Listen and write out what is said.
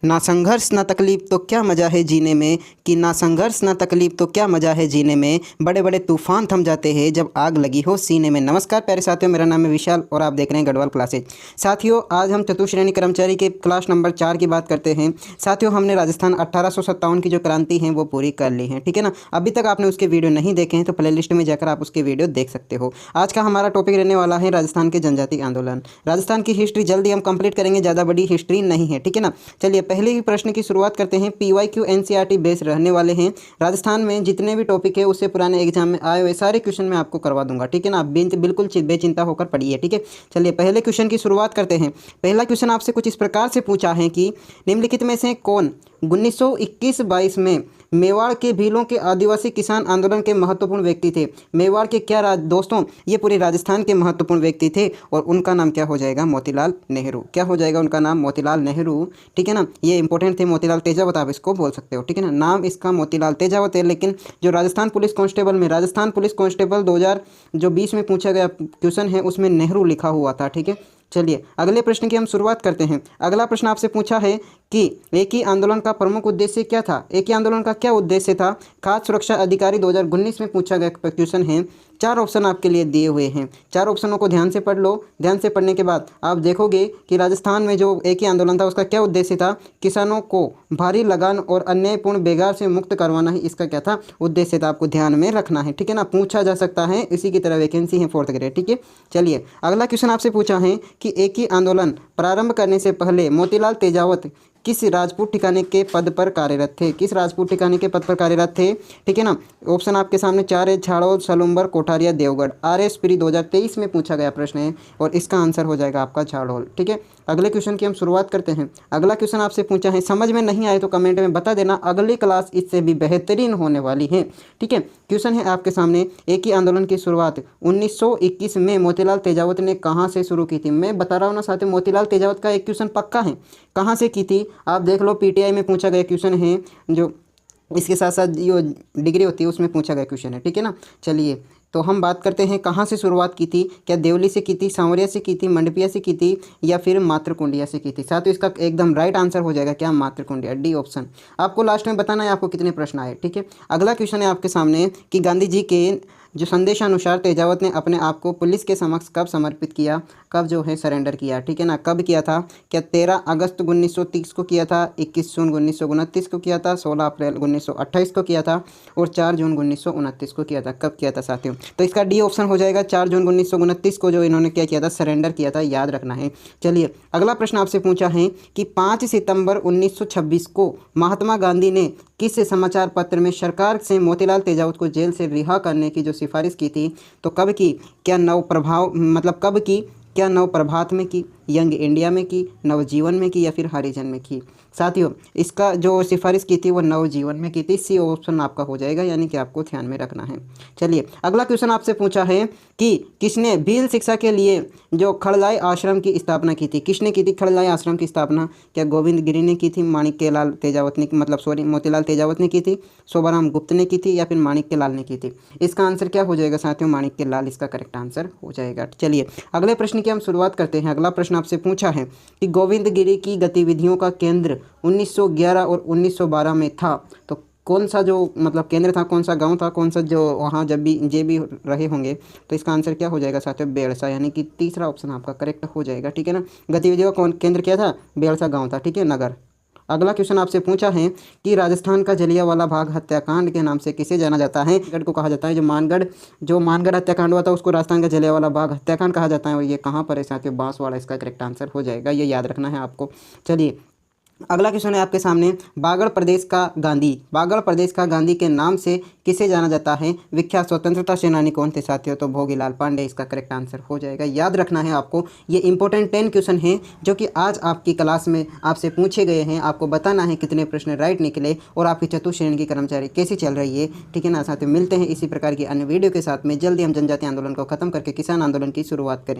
ना संघर्ष ना तकलीफ तो क्या मज़ा है जीने में, कि ना संघर्ष ना तकलीफ तो क्या मज़ा है जीने में, बड़े बड़े तूफान थम जाते हैं जब आग लगी हो सीने में। नमस्कार प्यारे साथियों, मेरा नाम है विशाल और आप देख रहे हैं गढ़वाल क्लासेज। साथियों, आज हम चतुश्रेणी कर्मचारी के क्लास नंबर 4 की बात करते हैं। साथियों, हमने राजस्थान 1857 की जो क्रांति है वो पूरी कर ली है, ठीक है ना। अभी तक आपने उसके वीडियो नहीं देखे हैं तो प्ले लिस्ट में जाकर आप उसके वीडियो देख सकते हो। आज का हमारा टॉपिक रहने वाला है राजस्थान के जनजाति आंदोलन। राजस्थान की हिस्ट्री जल्दी हम कंप्लीट करेंगे, ज़्यादा बड़ी हिस्ट्री नहीं है, ठीक है ना। चलिए पहले ही प्रश्न की शुरुआत करते हैं। PYQ NCERT बेस रहने वाले हैं। राजस्थान में जितने भी टॉपिक है उससे पुराने एग्जाम में आए हुए सारे क्वेश्चन मैं आपको करवा दूंगा, ठीक है ना। आप बिल्कुल बेचिंता होकर पढ़िए, ठीक है। चलिए पहले क्वेश्चन की शुरुआत करते हैं। पहला क्वेश्चन आपसे कुछ इस प्रकार से पूछा है कि निम्नलिखित में से कौन 1921-22 में मेवाड़ के भीलों के आदिवासी किसान आंदोलन के महत्वपूर्ण व्यक्ति थे। मेवाड़ के क्या दोस्तों, ये पूरे राजस्थान के महत्वपूर्ण व्यक्ति थे और उनका नाम क्या हो जाएगा, मोतीलाल नेहरू। क्या हो जाएगा उनका नाम, मोतीलाल नेहरू, ठीक है ना। ये इंपॉर्टेंट थे, मोतीलाल तेजावत आप इसको बोल सकते हो, ठीक है ना। नाम इसका मोतीलाल तेजावत है, लेकिन जो राजस्थान पुलिस कांस्टेबल 2020 में पूछा गया क्वेश्चन है उसमें नेहरू लिखा हुआ था, ठीक है। चलिए अगले प्रश्न की हम शुरुआत करते हैं। अगला प्रश्न आपसे पूछा है कि एक ही आंदोलन का प्रमुख उद्देश्य क्या था। एक ही आंदोलन का क्या उद्देश्य था। खाद्य सुरक्षा अधिकारी 2019 में पूछा गया क्वेश्चन है। 4 ऑप्शन आपके लिए दिए हुए हैं। 4 ऑप्शनों को ध्यान से पढ़ लो। ध्यान से पढ़ने के बाद आप देखोगे कि राजस्थान में जो एक ही आंदोलन था उसका क्या उद्देश्य था। किसानों को भारी लगान और अन्यायपूर्ण बेगार से मुक्त करवाना ही इसका क्या था, उद्देश्य था। आपको ध्यान में रखना है, ठीक है ना। पूछा जा सकता है, इसी की तरह वैकेंसी है 4th ग्रेड, ठीक है। चलिए अगला क्वेश्चन आपसे पूछा है कि एक ही आंदोलन प्रारंभ करने से पहले मोतीलाल तेजावत किस राजपूत ठिकाने के पद पर कार्यरत थे। किस राजपूत ठिकाने के पद पर कार्यरत थे, ठीक है ना। ऑप्शन आपके सामने 4 है, झाड़ोद, सलुम्बर, कोठारिया, देवगढ़। RS प्री 2023 में पूछा गया प्रश्न है और इसका आंसर हो जाएगा आपका झाड़ोल, ठीक है। अगले क्वेश्चन की हम शुरुआत करते हैं। अगला क्वेश्चन आपसे पूछा है, समझ में नहीं आए तो कमेंट में बता देना, अगली क्लास इससे भी बेहतरीन होने वाली है, ठीक है। क्वेश्चन है आपके सामने, एक ही आंदोलन की शुरुआत 1921 में मोतीलाल तेजावत ने कहाँ से शुरू की थी। मैं बता रहा हूँ ना साथियों, मोतीलाल तेजावत का एक क्वेश्चन पक्का है, कहाँ से की थी आप देख लो। PTI में पूछा गया क्वेश्चन है, जो इसके साथ साथ जो डिग्री होती है उसमें पूछा गया क्वेश्चन है, ठीक है ना। चलिए तो हम बात करते हैं कहाँ से शुरुआत की थी। क्या देवली से की थी, सांवरिया से की थी, मंडपिया से की थी या फिर मातृकुंडिया से की थी। साथियों इसका एकदम राइट आंसर हो जाएगा क्या, मातृकुंडिया, D ऑप्शन। आपको लास्ट में बताना है आपको कितने प्रश्न आए, ठीक है। अगला क्वेश्चन है आपके सामने कि गांधी जी के जो संदेशानुसार तेजावत ने अपने आप को पुलिस के समक्ष कब समर्पित किया, कब जो है सरेंडर किया, ठीक है ना। कब किया था, क्या 13 अगस्त 1930 को किया था, 21 जून 1929 को किया था, 16 अप्रैल 1928 को किया था और 4 जून 1929 को किया था। कब किया था साथियों, तो इसका D ऑप्शन हो जाएगा। 4 जून 1929 को जो इन्होंने क्या किया था, सरेंडर किया था, याद रखना है। चलिए अगला प्रश्न आपसे पूछा है कि 5 सितंबर 1926 को महात्मा गांधी ने किस समाचार पत्र में सरकार से मोतीलाल तेजावत को जेल से रिहा करने की जो सिफारिश की थी, तो कब की, क्या कब की, क्या नव प्रभात में की, यंग इंडिया में की, नवजीवन में की या फिर हरिजन में की। साथियों इसका जो सिफारिश की थी वो नवजीवन में की थी। C ऑप्शन आपका हो जाएगा, यानी कि आपको ध्यान में रखना है। चलिए अगला क्वेश्चन आपसे पूछा है कि किसने भील शिक्षा के लिए जो खड़लाई आश्रम की स्थापना की थी। किसने की थी खड़लाई आश्रम की स्थापना, क्या गोविंद गिरी ने की थी, माणिक्यलाल तेजावत ने, मोतीलाल तेजावत ने की थी, शोभाराम गुप्त ने की थी या फिर माणिक्यलाल ने की थी। इसका आंसर क्या हो जाएगा साथियों, माणिक्यलाल इसका करेक्ट आंसर हो जाएगा। चलिए अगले प्रश्न की हम शुरुआत करते हैं। अगला प्रश्न आपसे पूछा है कि गोविंद गिरी की गतिविधियों का केंद्र 1911 और 1912 में था, तो कौन सा जो केंद्र था, कौन सा गांव था, कौन सा जो वहाँ जब भी रहे होंगे, तो इसका आंसर क्या हो जाएगा साथियों, बेलसा, यानी कि तीसरा ऑप्शन आपका करेक्ट हो जाएगा, ठीक है ना। गतिविधियों का केंद्र क्या था, बेलसा गाँव था, ठीक है, नगर। अगला क्वेश्चन आपसे पूछा है कि राजस्थान का जलियांवाला बाग हत्याकांड के नाम से किसे जाना जाता है। गढ़ को कहा जाता है, जो मानगढ़ हत्याकांड हुआ था उसको राजस्थान का जलियांवाला बाग हत्याकांड कहा जाता है और ये कहाँ पर है साथियों, बांसवाड़ा इसका करेक्ट आंसर हो जाएगा, ये याद रखना है आपको। चलिए अगला क्वेश्चन है आपके सामने, बागड़ प्रदेश का गांधी के नाम से किसे जाना जाता है। विख्यात स्वतंत्रता सेनानी कौन थे साथियों, तो भोगीलाल पांडे इसका करेक्ट आंसर हो जाएगा। याद रखना है आपको, ये इंपॉर्टेंट 10 क्वेश्चन हैं जो कि आज आपकी क्लास में आपसे पूछे गए हैं। आपको बताना है कितने प्रश्न राइट निकले और आपकी चतुश्रेणी की कर्मचारी कैसी चल रही है, ठीक है ना। साथियों मिलते हैं इसी प्रकार की अन्य वीडियो के साथ में। जल्दी हम जनजातीय आंदोलन को खत्म करके किसान आंदोलन की शुरुआत करें।